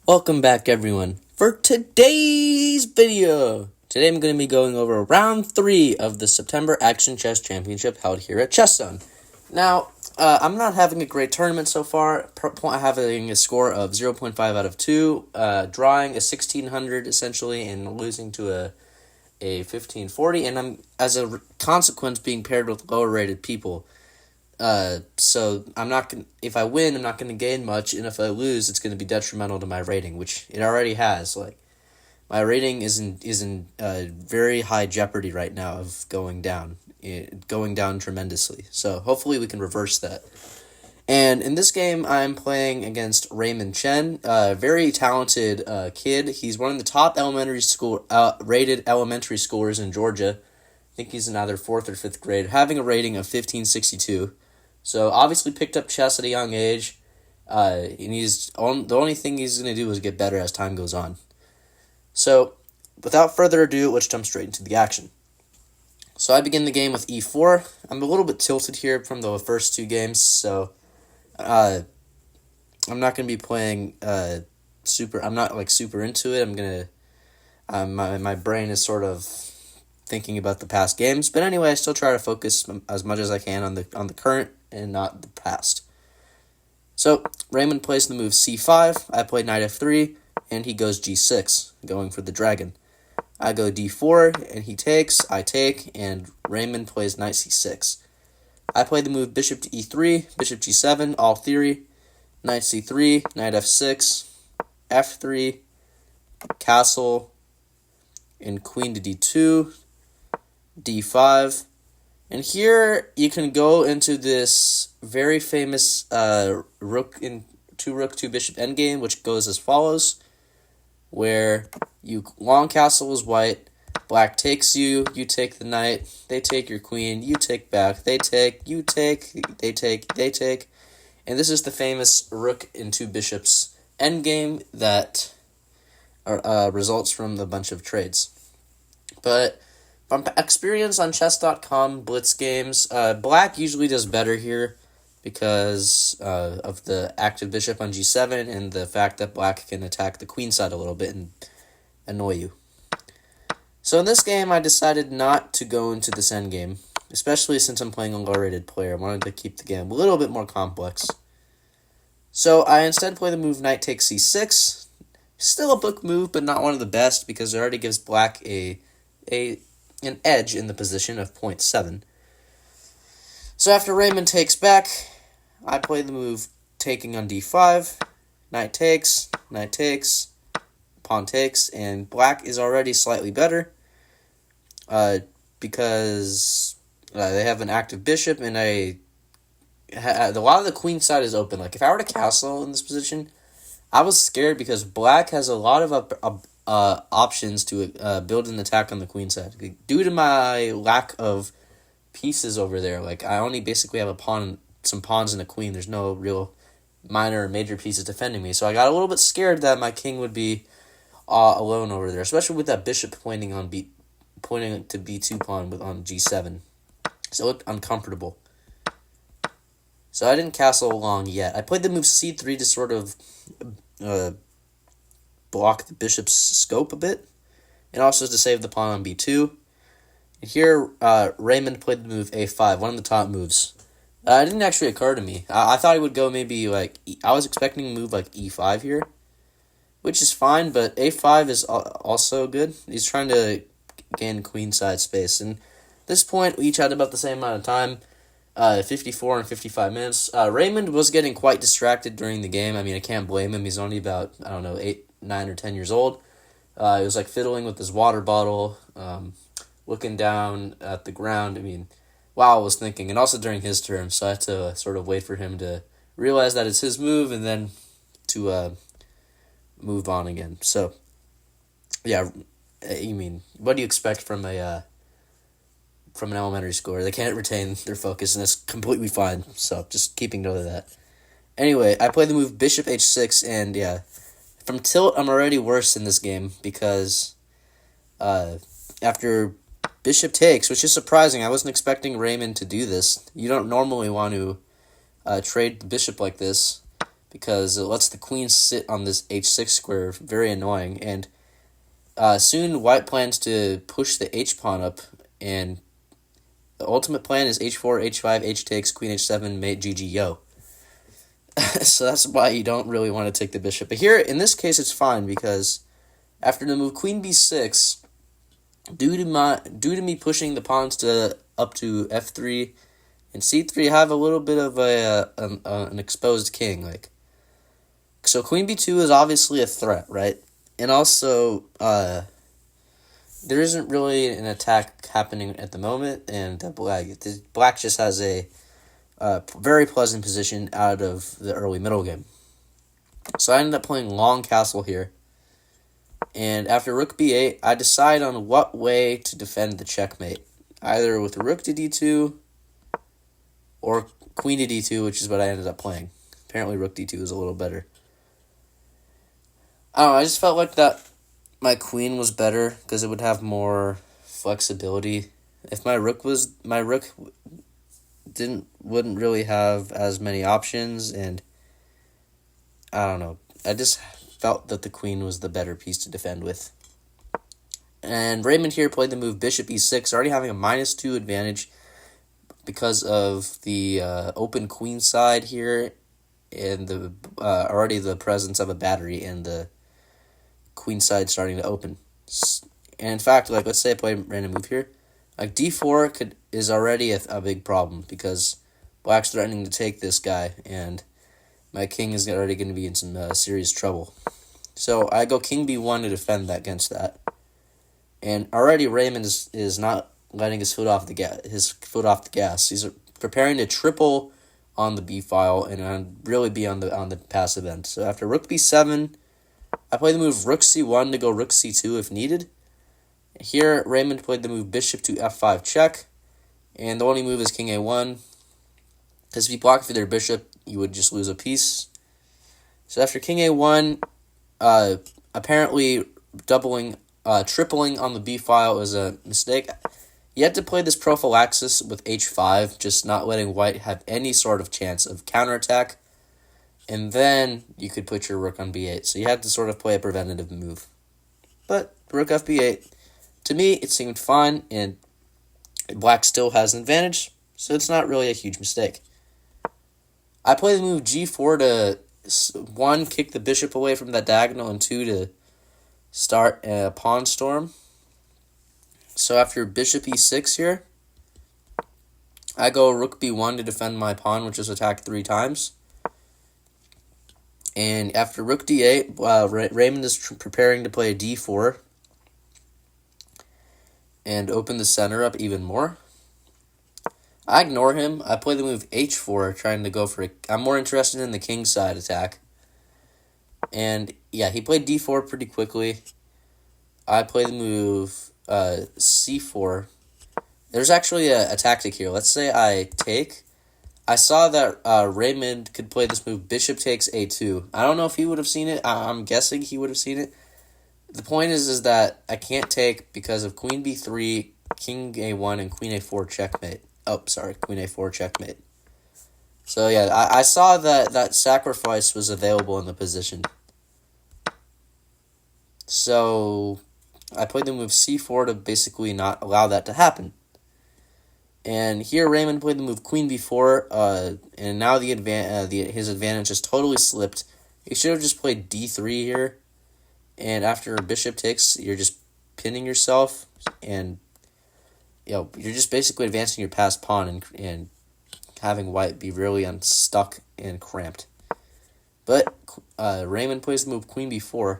Welcome back, everyone, for today's video. Today I'm going to be going over round 3 of the September Action Chess Championship held here at Chess Zone. Now, I'm not having a great tournament so far, having a score of 0.5 out of 2, drawing a 1600 essentially, and losing to a 1540, and I'm, as a consequence, being paired with lower rated people. So I'm not gonna. If I win, I'm not gonna gain much, and if I lose, it's gonna be detrimental to my rating, which it already has. Like, my rating is in very high jeopardy right now of going down tremendously. So hopefully we can reverse that. And in this game, I'm playing against Raymond Chen, a very talented kid. He's one of the top rated elementary schoolers in Georgia. I think he's in either 4th or 5th grade, having a rating of 1562. So obviously picked up chess at a young age, and the only thing he's going to do is get better as time goes on. So without further ado, let's jump straight into the action. So I begin the game with e4. I'm a little bit tilted here from the first 2 games, so I'm not going to be playing I'm not super into it. I'm going to my brain is sort of thinking about the past games, but anyway, I still try to focus as much as I can on the current and not the past. So Raymond plays the move c5. I play knight f3, and he goes g6, going for the dragon. I go d4, and he takes. I take, and Raymond plays knight c6. I play the move bishop to e3, bishop g7, all theory, knight c3, knight f6, f3, castle, and queen to d2, d5, and here you can go into this very famous rook 2 bishop endgame, which goes as follows, where you long castle is white, black takes you take the knight, they take your queen, you take back, they take, you take, they take, and this is the famous rook 2 bishops endgame that results from the bunch of trades. But from experience on chess.com blitz games, black usually does better here because of the active bishop on g7 and the fact that black can attack the queen side a little bit and annoy you. So in this game, I decided not to go into this endgame, especially since I'm playing a low-rated player. I wanted to keep the game a little bit more complex. So I instead play the move knight takes c6. Still a book move, but not one of the best because it already gives black an edge in the position of 0.7. So after Raymond takes back, I play the move taking on d5, knight takes, pawn takes, and black is already slightly better because they have an active bishop, and a lot of the queen side is open. Like, if I were to castle in this position, I was scared because black has a lot of options to build an attack on the queen side. Due to my lack of pieces over there, like, I only basically have some pawns and a queen. There's no real minor or major pieces defending me. So I got a little bit scared that my king would be alone over there, especially with that bishop pointing to b2 pawn on g7. So it looked uncomfortable. So I didn't castle long yet. I played the move c3 to sort of block the bishop's scope a bit, and also to save the pawn on b2. And here, Raymond played the move a5, one of the top moves. It didn't actually occur to me. I thought he would go maybe I was expecting a move like e5 here, which is fine, but a5 is also good. He's trying to gain queenside space, and at this point, we each had about the same amount of time, 54 and 55 minutes. Raymond was getting quite distracted during the game. I mean, I can't blame him. He's only about, 8, 9, or 10 years old. He was fiddling with his water bottle, looking down at the ground. I mean, while I was thinking, and also during his turn, so I had to sort of wait for him to realize that it's his move and then to move on again. So, yeah, I mean, what do you expect from an elementary schooler? They can't retain their focus, and it's completely fine. So just keeping note of that. Anyway, I play the move bishop h6, and yeah, from tilt, I'm already worse in this game because after bishop takes, which is surprising. I wasn't expecting Raymond to do this. You don't normally want to trade the bishop like this. because it lets the queen sit on this h6 square, very annoying. And soon white plans to push the h-pawn up, and the ultimate plan is h4, h5, h takes, queen h7, mate, GG, yo. So that's why you don't really want to take the bishop. But here, in this case, it's fine, because after the move queen b6, due to me pushing the pawns up to f3 and c3, I have a little bit of an exposed king. So queen b2 is obviously a threat, right? And also, there isn't really an attack happening at the moment, and black just has a very pleasant position out of the early middle game. So I ended up playing long castle here, and after rook b8, I decide on what way to defend the checkmate, either with rook to d2 or queen to d2, which is what I ended up playing. Apparently rook d2 is a little better. I don't know, I just felt like that my queen was better because it would have more flexibility. If my rook wouldn't really have as many options, and I don't know. I just felt that the queen was the better piece to defend with. And Raymond here played the move bishop e6, already having a -2 advantage because of the open queen side here, and the already the presence of a battery and the queen side starting to open. And in fact, let's say I play a random move here, d4 is already a big problem, because black's threatening to take this guy, and my king is already going to be in some serious trouble. So I go king b1 to defend against that. And already Raymond is not letting his foot off the gas. He's preparing to triple on the b file and really be on the passive end. So after rook b7, I play the move rook c1 to go rook c2 if needed. Here, Raymond played the move bishop to f5 check, and the only move is king a1, because if you block for their bishop, you would just lose a piece. So after king a1, apparently tripling on the b file is a mistake. You have to play this prophylaxis with h5, just not letting white have any sort of chance of counterattack, and then you could put your rook on b8. So you had to sort of play a preventative move. But rook f b8, to me, it seemed fine, and black still has an advantage, so it's not really a huge mistake. I play the move g4 to, 1, kick the bishop away from that diagonal, and 2, to start a pawn storm. So after bishop e6 here, I go rook b1 to defend my pawn, which is attacked 3 times. And after rook d8, Raymond is preparing to play a d4 and open the center up even more. I ignore him. I play the move h4, trying to go for I'm more interested in the king side attack. And yeah, he played d4 pretty quickly. I play the move c4. There's actually a tactic here. Let's say I take. I saw that Raymond could play this move bishop takes a2. I don't know if he would have seen it. I'm guessing he would have seen it. The point is that I can't take because of queen b3, king a1, and queen a4 checkmate. Oh, sorry, queen a4 checkmate. So yeah, I saw that sacrifice was available in the position. So I played the move c4 to basically not allow that to happen. And here Raymond played the move queen b4, and now his advantage has totally slipped. He should have just played d3 here. And after bishop takes, you're just pinning yourself, and you're just basically advancing your passed pawn and having white be really unstuck and cramped. But Raymond plays the move queen b4,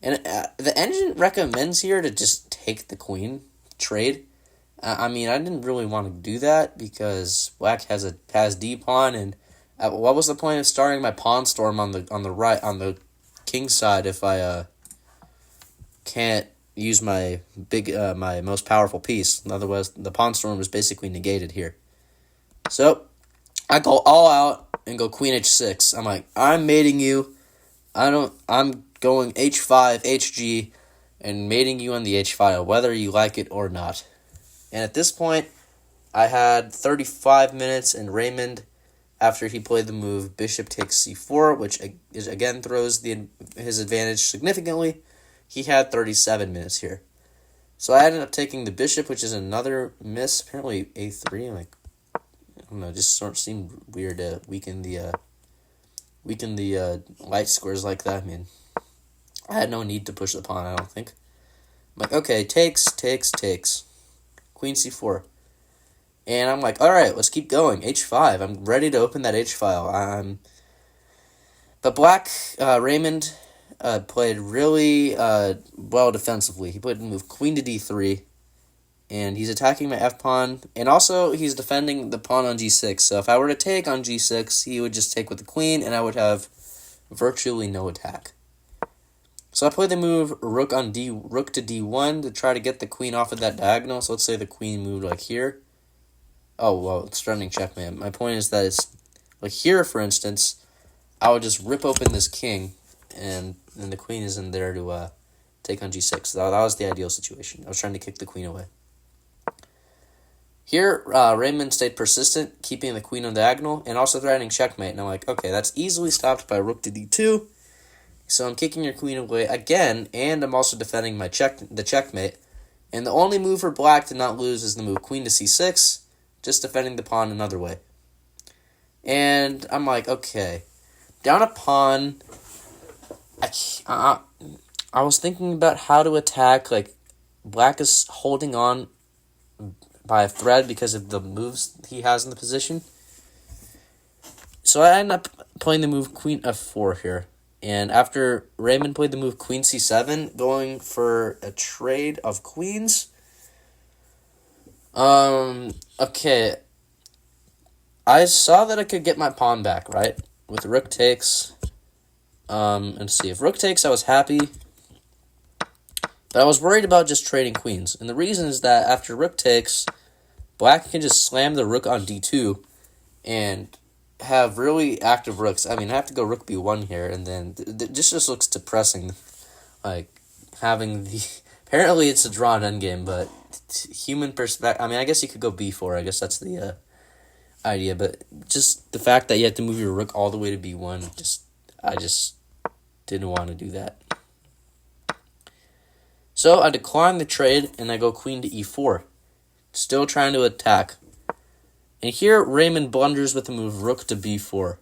and the engine recommends here to just take the queen trade. I mean, I didn't really want to do that because black has a d pawn, and what was the point of starting my pawn storm on the king side if I can't use my my most powerful piece? Otherwise, the pawn storm was basically negated here. So I go all out and go queen h6. I'm like, I'm mating you. I'm going h5, hg, and mating you on the h file, whether you like it or not. And at this point, I had 35 minutes, and Raymond after he played the move bishop takes c4, which again throws his advantage significantly. He had 37 minutes here. So I ended up taking the bishop, which is another miss. Apparently a3, like, I don't know, just sort of seemed weird to weaken the light squares like that. I mean, I had no need to push the pawn, I don't think. I'm like, okay, takes. Queen c4. And I'm like, all right, let's keep going. h5. I'm ready to open that h file. But black, Raymond, played really well defensively. He played the move queen to d3, and he's attacking my f-pawn, and also he's defending the pawn on g6. So if I were to take on g6, he would just take with the queen, and I would have virtually no attack. So I played the move rook to d1 to try to get the queen off of that diagonal. So let's say the queen moved like here. Oh, well, it's threatening checkmate. My point is that it's like here, for instance, I would just rip open this king, and then the queen is in there to take on g6. That was the ideal situation. I was trying to kick the queen away. Here, Raymond stayed persistent, keeping the queen on diagonal, and also threatening checkmate. And I'm like, okay, that's easily stopped by rook to d2. So I'm kicking your queen away again, and I'm also defending the checkmate. And the only move for black to not lose is the move queen to c6, just defending the pawn another way. And I'm like, okay, down a pawn. I was thinking about how to attack. Like, black is holding on by a thread because of the moves he has in the position. So I end up playing the move queen f4 here. And after Raymond played the move queen c7, going for a trade of queens. Okay. I saw that I could get my pawn back, right? With rook takes. And see, if rook takes, I was happy. But I was worried about just trading queens. And the reason is that after rook takes, black can just slam the rook on d2 and have really active rooks. I mean, I have to go rook b1 here, and then this just looks depressing. Like, having the... Apparently it's a drawn endgame, but human perspective... I mean, I guess you could go b4. I guess that's the idea. But just the fact that you have to move your rook all the way to b1, I just didn't want to do that. So I decline the trade, and I go queen to e4. Still trying to attack. And here, Raymond blunders with the move rook to b4.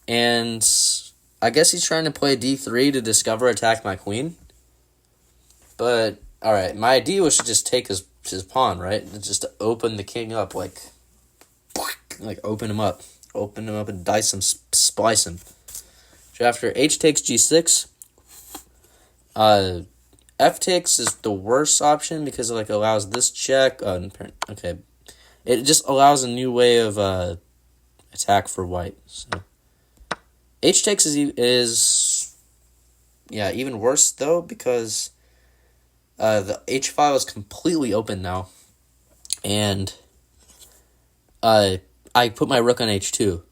And I guess he's trying to play d3 to discover attack my queen. But, alright, my idea was to just take his pawn, right? Just to open the king up, like open him up. Open him up and dice him, splice him. So after h takes g6, f takes is the worst option because it allows this check. Okay, it just allows a new way of attack for white. So h takes is even worse though because the h file is completely open now, and I put my rook on h2.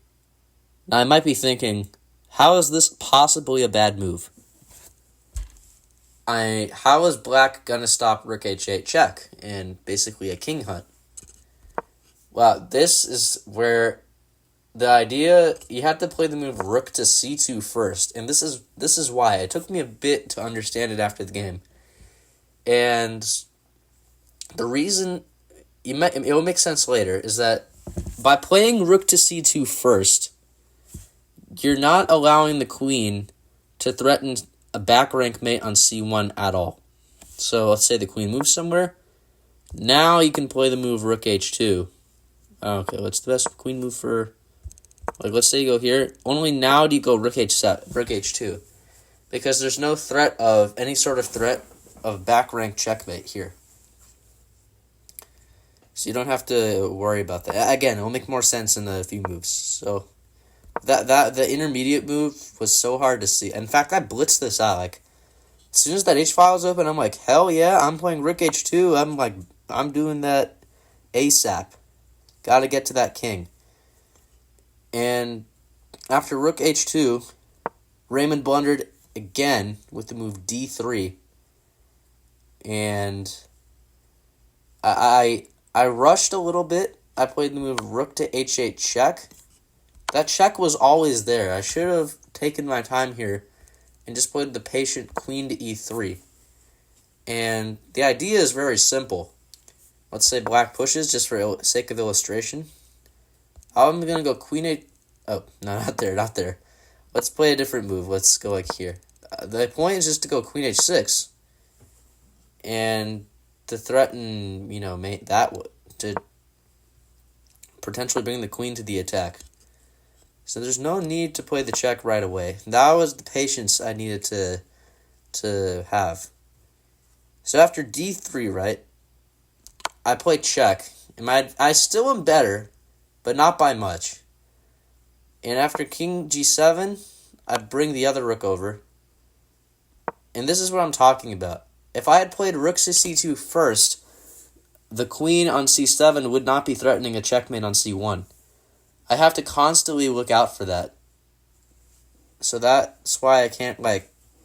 Now I might be thinking, how is this possibly a bad move? How is black gonna stop rook h8 check and basically a king hunt? Well, this is where the idea, you have to play the move rook to c2 first, and this is why it took me a bit to understand it after the game. And the reason it will make sense later is that by playing rook to c2 first, you're not allowing the queen to threaten a back rank mate on c1 at all. So let's say the queen moves somewhere. Now you can play the move rook h2. Okay, what's the best queen move for... let's say you go here. Only now do you go rook h2. Because there's no threat of... any sort of threat of back rank checkmate here. So you don't have to worry about that. Again, it will make more sense in a few moves. So... the intermediate move was so hard to see. In fact, I blitzed this out. As soon as that h file is open, I'm like, hell yeah, I'm playing rook h2. I'm doing that ASAP. Gotta get to that king. And after rook h2, Raymond blundered again with the move d3. And I rushed a little bit. I played the move rook to h8 check. That check was always there. I should have taken my time here and just played the patient queen to e3. And the idea is very simple. Let's say black pushes, just for sake of illustration. I'm going to go queen a... Oh, no, not there, not there. Let's play a different move. Let's go like here. The point is just to go queen h6. And to threaten, mate that to potentially bring the queen to the attack. So there's no need to play the check right away. That was the patience I needed to have. So after d3, right, I play check. And I still am better, but not by much. And after king g7, I bring the other rook over. And this is what I'm talking about. If I had played rook to c2 first, the queen on c7 would not be threatening a checkmate on c1. I have to constantly look out for that. So that's why I can't,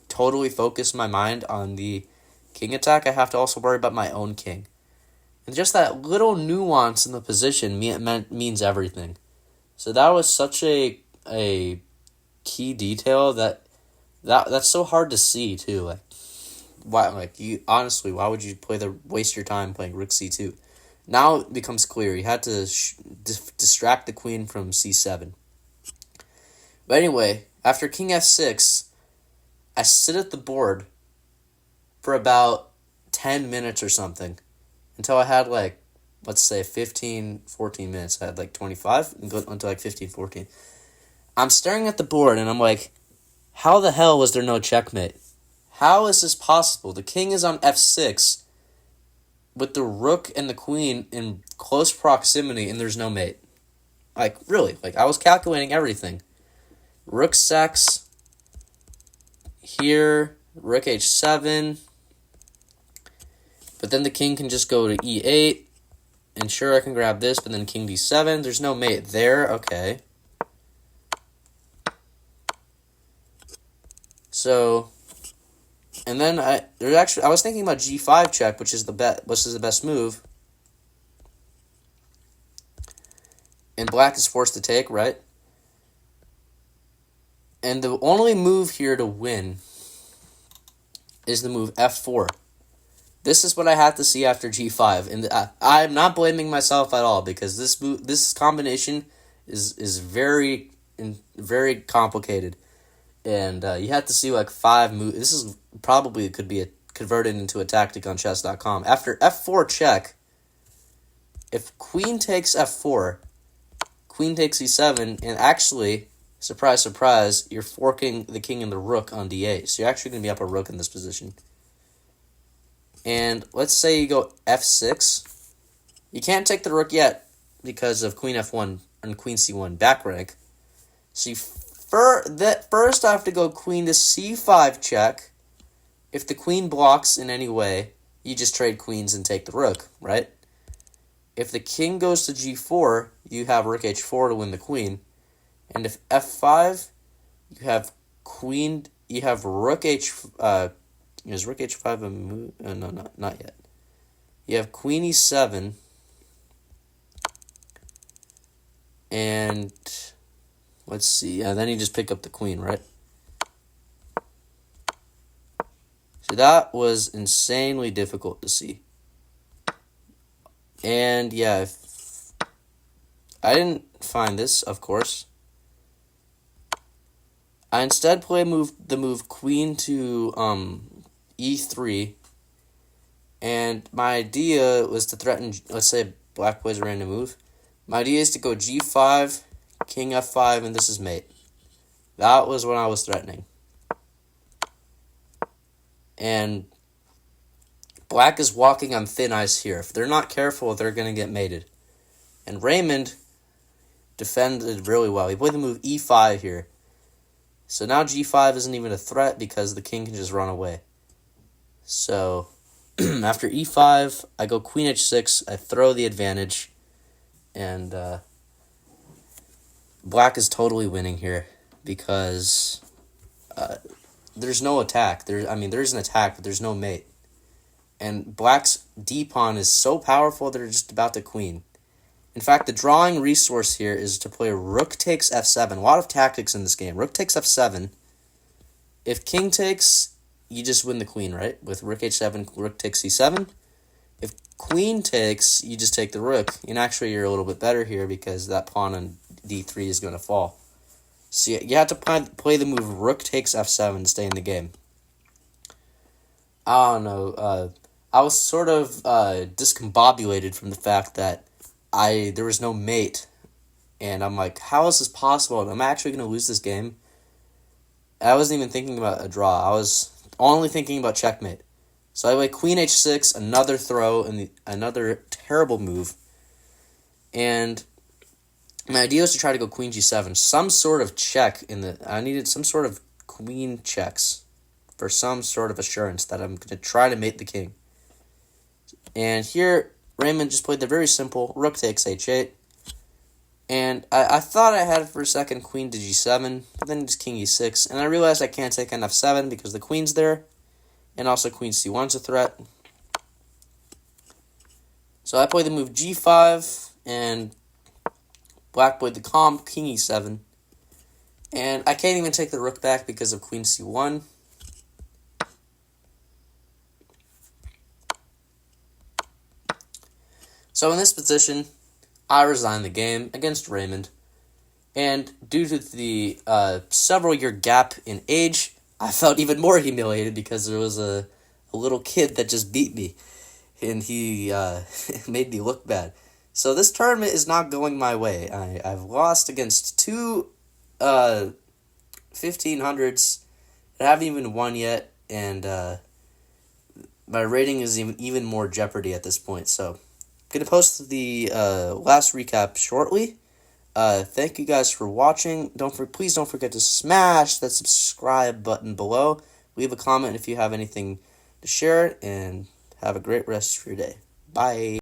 totally focus my mind on the king attack. I have to also worry about my own king. And just that little nuance in the position means everything. So that was such a key detail that's so hard to see, too. Why would you waste your time playing rook c2? Now it becomes clear. You had to distract the queen from c7. But anyway, after king f6, I sit at the board for about 10 minutes or something until I had, let's say 15, 14 minutes. I had 25 and go until 15, 14. I'm staring at the board and I'm like, how the hell was there no checkmate? How is this possible? The king is on f6 with the rook and the queen in close proximity, and there's no mate. Really, I was calculating everything. Rook sacks here, rook h7, but then the king can just go to e8, and sure, I can grab this, but then king d7, there's no mate there, okay. So... And then I was thinking about g5 check, which is the best move. And black is forced to take, right? And the only move here to win is the move f4. This is what I have to see after g5, and I'm not blaming myself at all because this combination is very complicated. And you have to see 5 moves. This is probably could be converted into a tactic on chess.com. After f4 check, if queen takes f4, queen takes e7, and actually, surprise, surprise, you're forking the king and the rook on d8. So you're actually going to be up a rook in this position. And let's say you go f6. You can't take the rook yet because of queen f1 and queen c1 back rank. So first I have to go queen to c5 check. If the queen blocks in any way, you just trade queens and take the rook, right? If the king goes to g4, you have rook h4 to win the queen. And if f5, you have rook h... is rook h5 a move? No, not yet. You have queen e7. And... let's see. And then you just pick up the queen, right? So that was insanely difficult to see. And yeah, I didn't find this, of course. I instead play the move queen to e3. And my idea was to threaten, let's say black plays a random move. My idea is to go g5, king f5, and this is mate. That was what I was threatening. And black is walking on thin ice here. If they're not careful, they're going to get mated. And Raymond defended really well. He played the move e5 here. So now g5 isn't even a threat because the king can just run away. So after e5, I go queen h6. I throw the advantage. And black is totally winning here because there's no attack. There's an attack, but there's no mate. And black's d-pawn is so powerful they're just about to queen. In fact, the drawing resource here is to play rook takes f7. A lot of tactics in this game. Rook takes f7. If king takes, you just win the queen, right? With rook h7, rook takes c7. If queen takes, you just take the rook. And actually, you're a little bit better here because that pawn on d3 is going to fall. So you have to play the move rook takes f7 to stay in the game. I don't know. I was sort of discombobulated from the fact that there was no mate. And I'm like, how is this possible? Am I actually going to lose this game? I wasn't even thinking about a draw. I was only thinking about checkmate. So I play queen h6, another throw, and another terrible move. And my idea was to try to go queen g7. Some sort of check I needed some sort of queen checks for some sort of assurance that I'm going to try to mate the king. And here, Raymond just played the very simple rook takes h8. And I thought I had it for a second queen to g7, but then just king e6. And I realized I can't take on f7 because the queen's there. And also queen c1's a threat. So I played the move g5, and black played the calm king e7. And I can't even take the rook back because of queen c1. So in this position, I resigned the game against Raymond. And due to the several-year gap in age, I felt even more humiliated because there was a little kid that just beat me. And he made me look bad. So this tournament is not going my way. I've lost against two 1500s. I haven't even won yet. And my rating is even more jeopardy at this point. So I'm going to post the last recap shortly. Thank you guys for watching. Please don't forget to smash that subscribe button below. Leave a comment if you have anything to share, and have a great rest of your day. Bye.